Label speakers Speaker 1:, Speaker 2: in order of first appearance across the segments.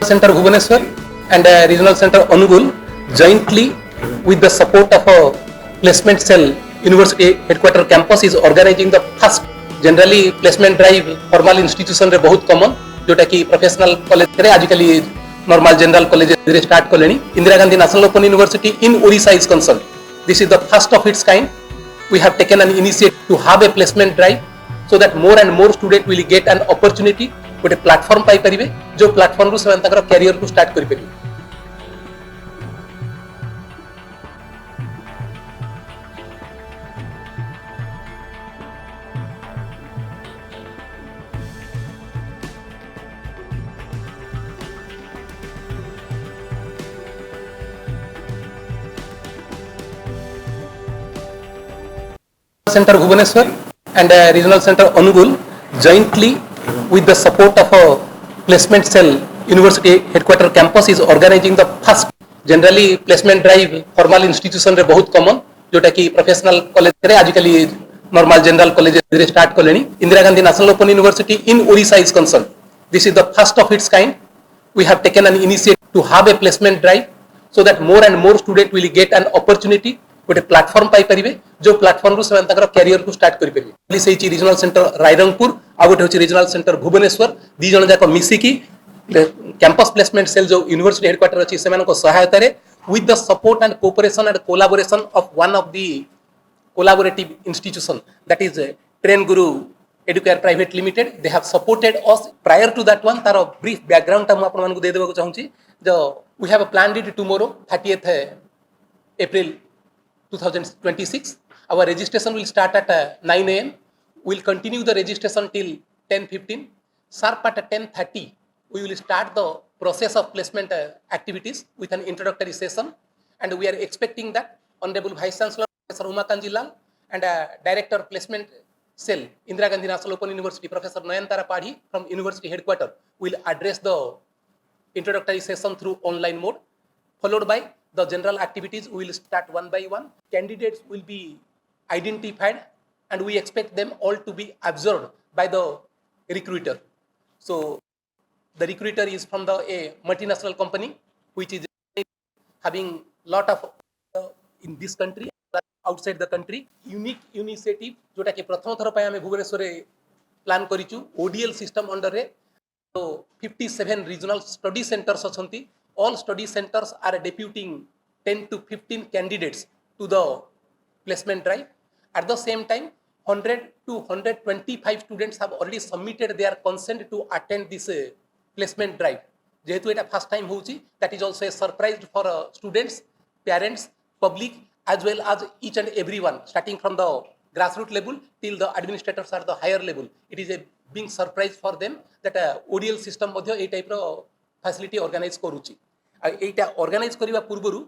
Speaker 1: Center Bhubaneswar and Regional Center Anugul jointly with the support of a placement cell University Headquarter Campus is organizing the first generally placement drive formal institution रे बहुत common जोटा कि professional college रे आजिकली normal general college रे start कलेनी Indira Gandhi National Open University in Odisha is concerned. This is the first of its kind. We have taken an initiative to have a placement drive so that more and more students will get an opportunity गोटे platform पाई परिबे जो platform रु से ताकर career को start करि परिबे। Center Bhubaneswar and Regional Center Anugul jointly with the support of a placement cell University Headquarter Campus is organizing the first generally placement drive formal institution रे बहुत common जोटा कि professional college रे आजिकली normal general college रे start कलेनी Indira Gandhi National Open University in Odisha is concerned. This is the first of its kind. We have taken an initiative to have a placement drive so that more and more students will get an opportunity गोटे platform पाई परिबे जो platform रु से ताकर career को start करि परिबे। Police हेची regional centre Rairangpur आ गोटे होची रीजनल सेंटर भुवनेश्वर दी जण जाक मिसी की कैंपस प्लेसमेंट सेल जो यूनिवर्सिटी हेडक्वार्टर अछि सेमान को सहायता रे with the support and cooperation and collaboration of one of the collaborative institution that is train Guru Educare private limited they have supported us prior to that one तार brief background ता आपण मानको दे देबा चाहूची जो we have planned it tomorrow 30th April 2026. Our registration will start at 9 a.m. We'll continue the registration till 10:15. Sharp at 10:30, we will start the process of placement activities with an introductory session. And we are expecting that Honorable Vice Chancellor Professor Umakant Lal and Director Placement Cell, Indira Gandhi National Open University, Professor Nayantara Padhi from University Headquarters will address the introductory session through online mode, followed by the general activities. We will start one by one. Candidates will be identified and we expect them all to be observed by the recruiter. So the recruiter is from a multinational company which is having lot of in this country, outside the country. Unique initiative जोटा कि प्रथम थर पय हमें Bhubaneswar plan करिचु ODL system under रे। तो 57 regional study centers अछंती. All study centers are deputing 10 to 15 candidates to the placement drive. At the same time, 100 to 125 students have already submitted their consent to attend this placement drive. जेहेतु एटा first time होउची, that is also a surprise for students, parents, public as well as each and everyone, starting from the grassroots level till the administrators are the higher level. It is a being surprise for them that ODL system मध्ये ए type रो facility organize करूची। एटा organize करिवा पूर्वरु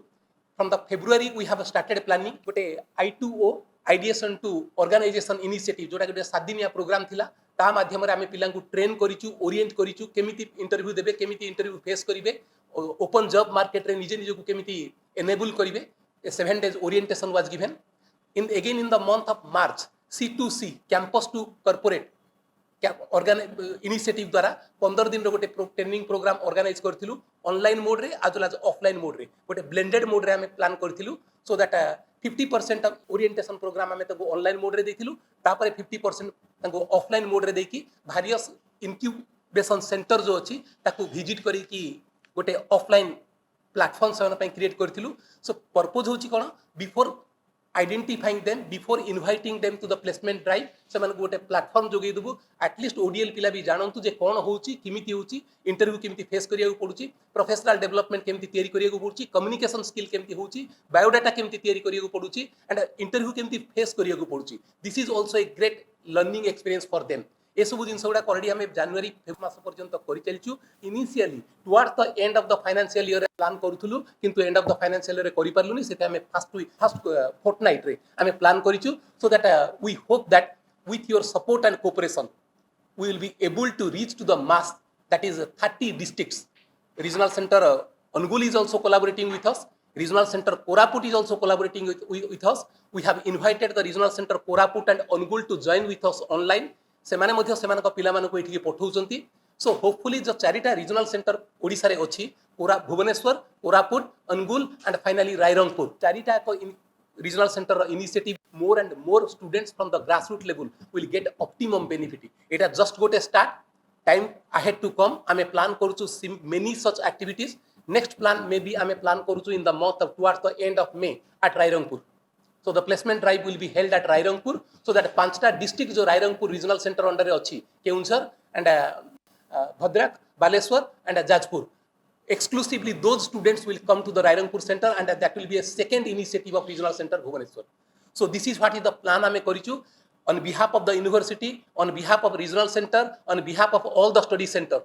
Speaker 1: from the February we have started planning गोटे I2O ideation to organization initiative जोटा गोटे 7 दिनिया programme थिला ता माध्यम रे आमे पिलां को ट्रेन करिचु, ओरिएंट करिचु, केमिति इंटरव्यू देबे, केमिति इंटरव्यू फेस करिवे, ओपन जॉब मार्केट रे निजे निजे को केमिति एनेबल करिवे। A 7 days orientation was given. Again in the month of March, C2C campus to corporate initiative द्वारा 15 दिन गोटे ट्रेनिंग प्रोग्राम ऑर्गेनाइज करथिलु ऑनलाइन मोड रे as well as offline mode रे गोटे ब्लेंडेड मोड रे हमें प्लान करथिलु so that 50% of orientation programme हमें तको ऑनलाइन मोड रे देथिलु तापर 50% तको ऑफलाइन मोड रे देकी वेरियस इनक्यूबेशन सेंटर जो अछि ताको विजिट करी कि गोटे ऑफलाइन प्लेटफॉर्म सेवन पे क्रिएट करथिलु। सो पर्पस होची कोन before identifying them, before inviting them to the placement drive सेमान गोटे प्लेटफॉर्म जोगे दबु एटलीस्ट ओडीएल पिला भी जानंतु जे कोन होउची, किमिति होउची, इंटरव्यू किमिति फेस करिया को पडुची, प्रोफेशनल डेवलपमेंट केमिति तयारी करिया को पडुची, कम्युनिकेशन स्किल केमिति होउची, बायोडाटा केमिति तयारी करिया को पडुची एंड इंटरव्यू केमिति फेस करिया को पडुची। This is also a great learning experience for them. ए सब जिनस गुडा ऑलरेडी हमें जनवरी फेब्रुआरी मास पर्यंत करि चलछु। Initially towards the end of the financial year plan करूथुलु किंतु end of the financial year करि पारलुनी सेते हमें फर्स्ट फोर्टनाइट रे हमें प्लान करिछु so that we hope that with your support and cooperation we will be able to reach to the mass, that is 30 districts. Regional center Angul is also collaborating with us. Regional center Koraput is also collaborating with us. We have invited the regional center Koraput and Angul to join with us online. सेमाने मध्य सेमान पिला मानको एठी पठौचंती So hopefully the charita regional center Odisha re अछि Bhubaneswar, Koraput, Angul and finally Rairangpur. Charita regional center initiative, more and more students from the grassroots level will get optimum benefit. It has just got a start. Time ahead to come. I may plan to many such activities. Next plan maybe I may plan to in the month of towards the end of May at Rairangpur. So the placement drive will be held at Rairangpur. So that Panchta district जो Rairangpur regional center under अच्छी Keonjhar and Bhadrak, Baleswar and Jajpur. Exclusively those students will come to the Rairangpur center and that will be a second initiative of regional center Bhubaneswar. So this is what is the plan I korichu on behalf of the university, on behalf of regional center, on behalf of all the study center.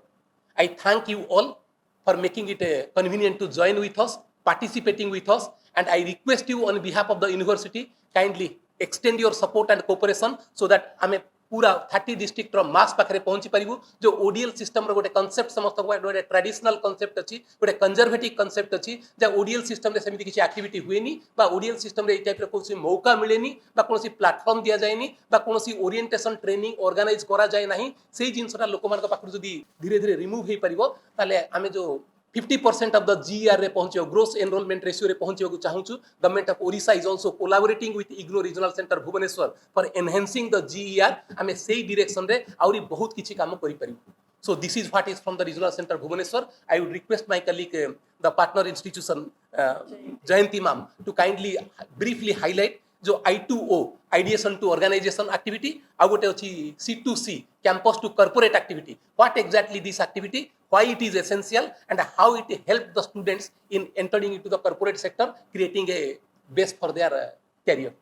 Speaker 1: I thank you all for making it convenient to join with us, participating with us, and I request you on behalf of the university kindly extend your support and cooperation so that I may पूरा 30 district मास पाखे पहुंची पारू जो ODL system गोटे concept समस्त गोटे traditional concept अच्छी गोटे कंजरभेटिव concept अच्छी जहाँ ओडीएल सिस्टम रे सेमती किसी एक्टिविटी हुएनी बा ओडीएल सिस्टम रे टाइप कौन मौका मिलेनी बा कौन प्लाटफर्म दि जाएनी बा कौन ओरिएंटेशन ट्रेनिंग ऑर्गेनाइज करा जाए ना से जिनसा लोक मान पाखु जदि धीरे धीरे रिमूव हो पार ताले आमे जो 50% of the GER रे पहुंचे gross enrollment ratio रे पहुंचे चाहूँ government of Odisha is also collaborating with IGNOU regional centre Bhubaneswar for enhancing the GER आमे सेही डायरेक्शन रे आउरी बहुत किछि काम करि परिबु. So this is what is from the regional center Bhubaneswar. I would request my colleague, the partner institution, Jayanti ma'am, to kindly briefly highlight जो I2O, ideation to organization activity, आउ गोटे अछि C2C, campus to corporate activity. What exactly this activity, why it is essential, and how it help the students in entering into the corporate sector, creating a base for their career.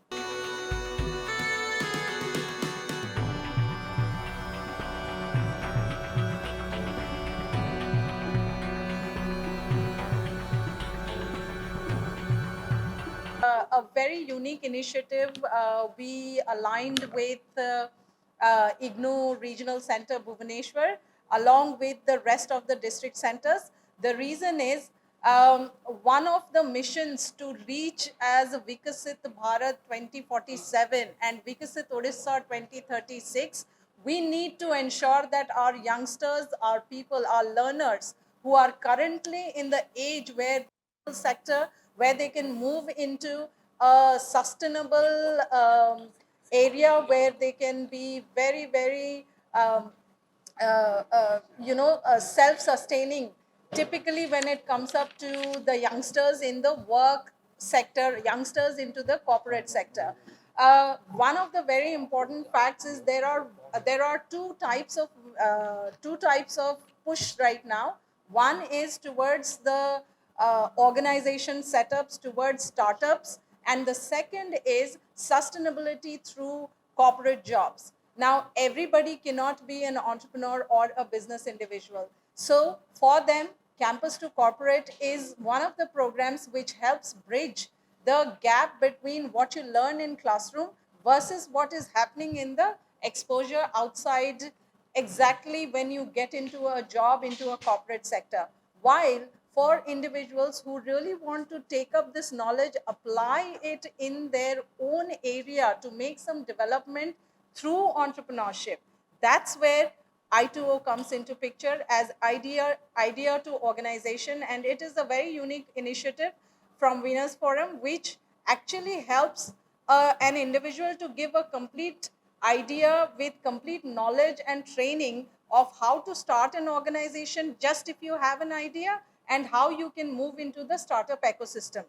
Speaker 2: A very unique initiative. We aligned with IGNOU Regional Center Bhubaneswar along with the rest of the district centers. The reason is one of the missions to reach as Vikasit Bharat 2047 and Vikasit Odisha 2036, we need to ensure that our youngsters, our people, our learners who are currently in the age where sector where they can move into a sustainable area where they can be very, very, self-sustaining. Typically, when it comes up to the youngsters in the work sector, youngsters into the corporate sector. One of the very important facts is there are two types of push right now. One is towards the organization setups, towards startups, and the second is sustainability through corporate jobs. Now, everybody cannot be an entrepreneur or a business individual. So, for them, Campus to Corporate is one of the programs which helps bridge the gap between what you learn in classroom versus what is happening in the exposure outside exactly when you get into a job, into a corporate sector. While for individuals who really want to take up this knowledge, apply it in their own area to make some development through entrepreneurship. That's where I2O comes into picture as idea to organization, and it is a very unique initiative from Venus Forum, which actually helps an individual to give a complete idea with complete knowledge and training of how to start an organization just if you have an idea and how you can move into the startup ecosystem.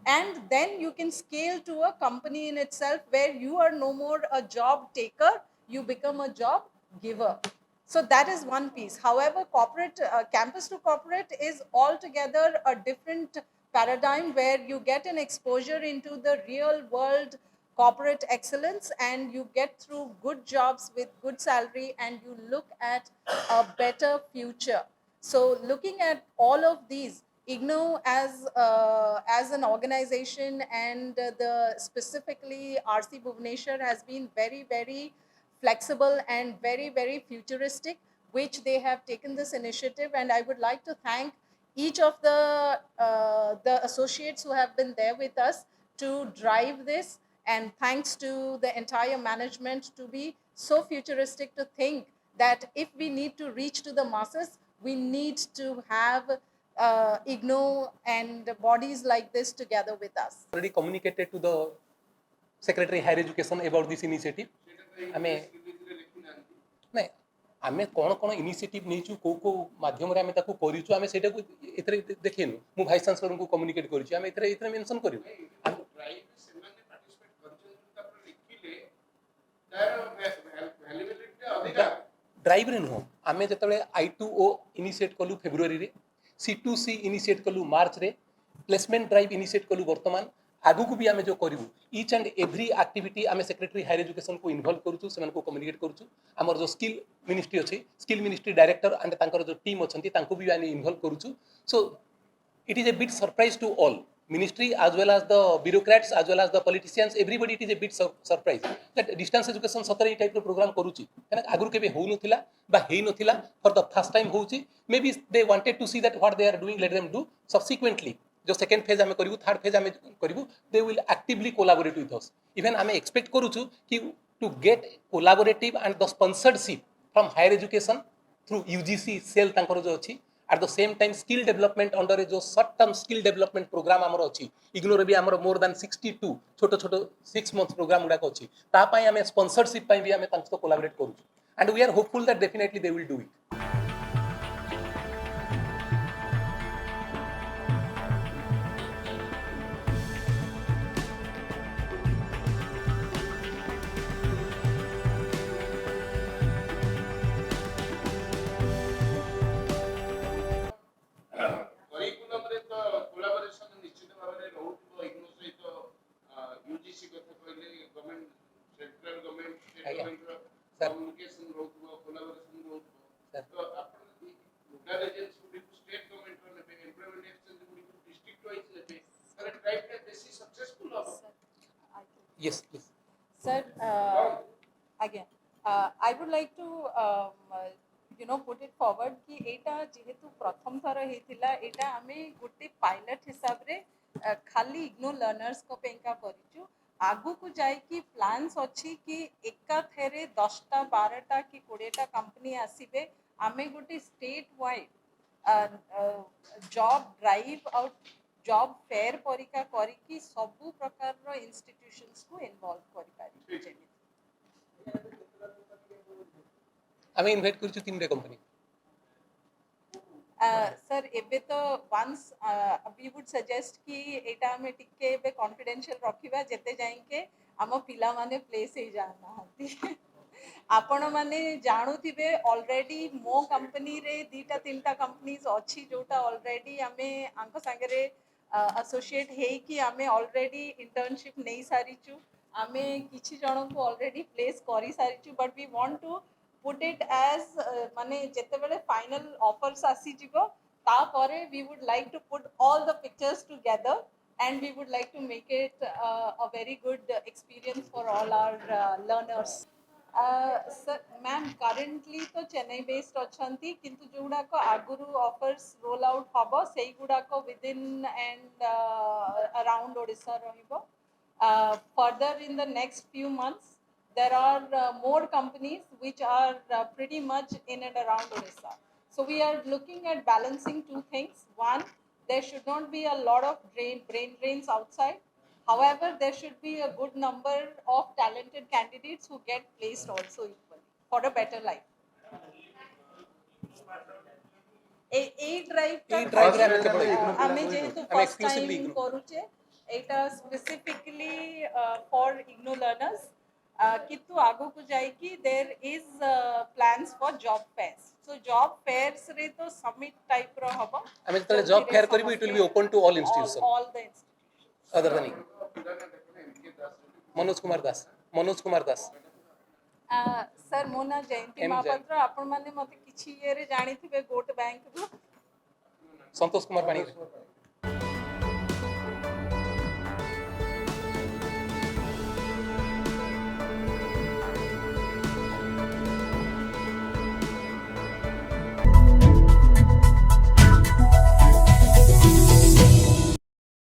Speaker 2: And then you can scale to a company in itself where you are no more a job taker, you become a job giver. So that is one piece. However, corporate campus to corporate is altogether a different paradigm where you get an exposure into the real world corporate excellence and you get through good jobs with good salary and you look at a better future. So looking at all of these, IGNOU as an organization and the specifically RC Bhubaneswar has been very, very flexible and very, very futuristic, which they have taken this initiative. And I would like to thank each of the associates who have been there with us to drive this. And thanks to the entire management to be so futuristic to think that if we need to reach to the masses, we need to have IGNO and bodies like this together with us.
Speaker 1: Already communicated to the Secretary Higher Education about this initiative. आमे नहीं आमे कौन कौन initiative नहीं को माध्यम रे आमे ताको करिछु आमे सेटा को एतरे देखिनु मु वाइस चांसलर को कम्युनिकेट करिछु आमे एतरे मेंशन करिनु
Speaker 3: ड्राइव सेमाने पार्टिसिपेट करछन तापर लिखिले तार वैलिडिटी अधिक
Speaker 1: ड्राइव रे नुह आमे जतबे I2O इनिशिएट कलु फेब्रुअरी रे C2C इनिशिएट कलु मार्च रे प्लेसमेंट ड्राइव इनिशिएट कलु वर्तमान आगु को भी आमे जो करिवु ईच एंड एवरी एक्टिविटी आमे सेक्रेटरी हायर एजुकेशन को इन्वॉल्व करूछु सेमान को कम्युनिकेट करूछु हमर जो स्किल मिनिस्ट्री अछि स्किल मिनिस्ट्री डायरेक्टर एंड तांकर जो टीम अछंती तांको भी आमे इन्वॉल्व करूछु so it is a bit surprise to all ministry as well as the bureaucrats as well as the politicians everybody it is a bit surprise that distance education सतरे type रो programme करूची कना आगुर केबे होउ नथिला बा हेइ नथिला for the first time होउची maybe they wanted to see that what they are doing let them do subsequently जो second phase हमें करिवु थर्ड फेज हमें करिवु they will actively collaborate with us even हमें एक्सपेक्ट करूछु कि to get collaborative and the sponsorship from higher education through UGC cell तांकर जो अछि at the same time skill development under a जो short term skill development program हमर अछि इग्नो रे भी हमर मोर देन 62 छोटो छोटो 6 months program गुडा अछि ता पई हमें स्पॉन्सरशिप पई भी हमें तांको collaborate करूछु and we are hopeful that definitely they will do it
Speaker 3: curriculum रे तो कोलैबोरेशन निश्चित भाबरे रहउतो इग्नो सहित यूजीसी कथा कहले government central government state government communication रहउतो कोलैबोरेशन रहउतो तो अपन लोकल एजेंसी गुडी स्टेट गवर्नमेंट रो लेबे एम्प्लॉयमेंट एक्सचेंज गुडी डिस्ट्रिक्ट वाइज लेबे अरे ट्राइब का बेसी सक्सेसफुल हो
Speaker 1: yes please
Speaker 2: Sir, again, I would like to put it forward कि एटा जेहेतु प्रथम थर हेतिला एटा आमे गोटे पायलट हिसाब रे खाली इग्नो लर्नर्स को पेंका करिचु आगु को जाय कि प्लान्स अछि कि एका थेरे 10टा 12टा कि 20टा कंपनी आसीबे आमे गोटे स्टेट वाइड जॉब ड्राइव और जॉब फेयर परिका करी कि सबु प्रकार रो इंस्टीट्यूशंस को इन्वॉल्व करि पारि जेमि
Speaker 1: हमें इनवाइट करूछु तीनटा कंपनी
Speaker 2: सर एबे तो वंस वी वुड सजेस्ट कि एटा में टिके एबे कॉन्फिडेंशियल रखिबा जेते जाई के हम पिला माने प्लेस हे जाना हती आपण माने जानुथिबे ऑलरेडी मो कंपनी रे दीटा तीनटा कंपनीज अछि जोटा ऑलरेडी हमें आंको संगे एसोसिएट हे कि हमें ऑलरेडी इंटर्नशिप नहीं सारिचु हमें किछि जणो को ऑलरेडी प्लेस करी सारिचु but we want to put it as माने जेतेबेले फाइनल ऑफर्स आसी जिवो तापरे we would like to put all the pictures together and we would like to make it a very good experience for all our learners sir ma'am currently तो Chennai based अछंती किंतु जोडा को आगुरु offers roll out हबो सेही गुडा को within and around Odisha रहिबो further in the next few months there are more companies which are pretty much in and around Odisha. So we are looking at balancing two things. One, there should not be a lot of brain drains outside. However, there should be a good number of talented candidates who get placed also equally for a better life. A drive हमें जेहेतु first time करूचे एटा specifically for IGNO learners किंतु आगो को जाए कि there is plans for job fairs so job fairs रे तो समिट टाइप रो हबो
Speaker 1: हमें जतले जॉब फेयर करबो it will be open to all institutions
Speaker 2: all the institutions
Speaker 1: other than Manoj Kumar Das
Speaker 2: sir Mona Jayanti Mahapatra आपण माने मते किछि ये रे जानि थिबे गोट बैंक रो
Speaker 1: संतोष कुमार पाणी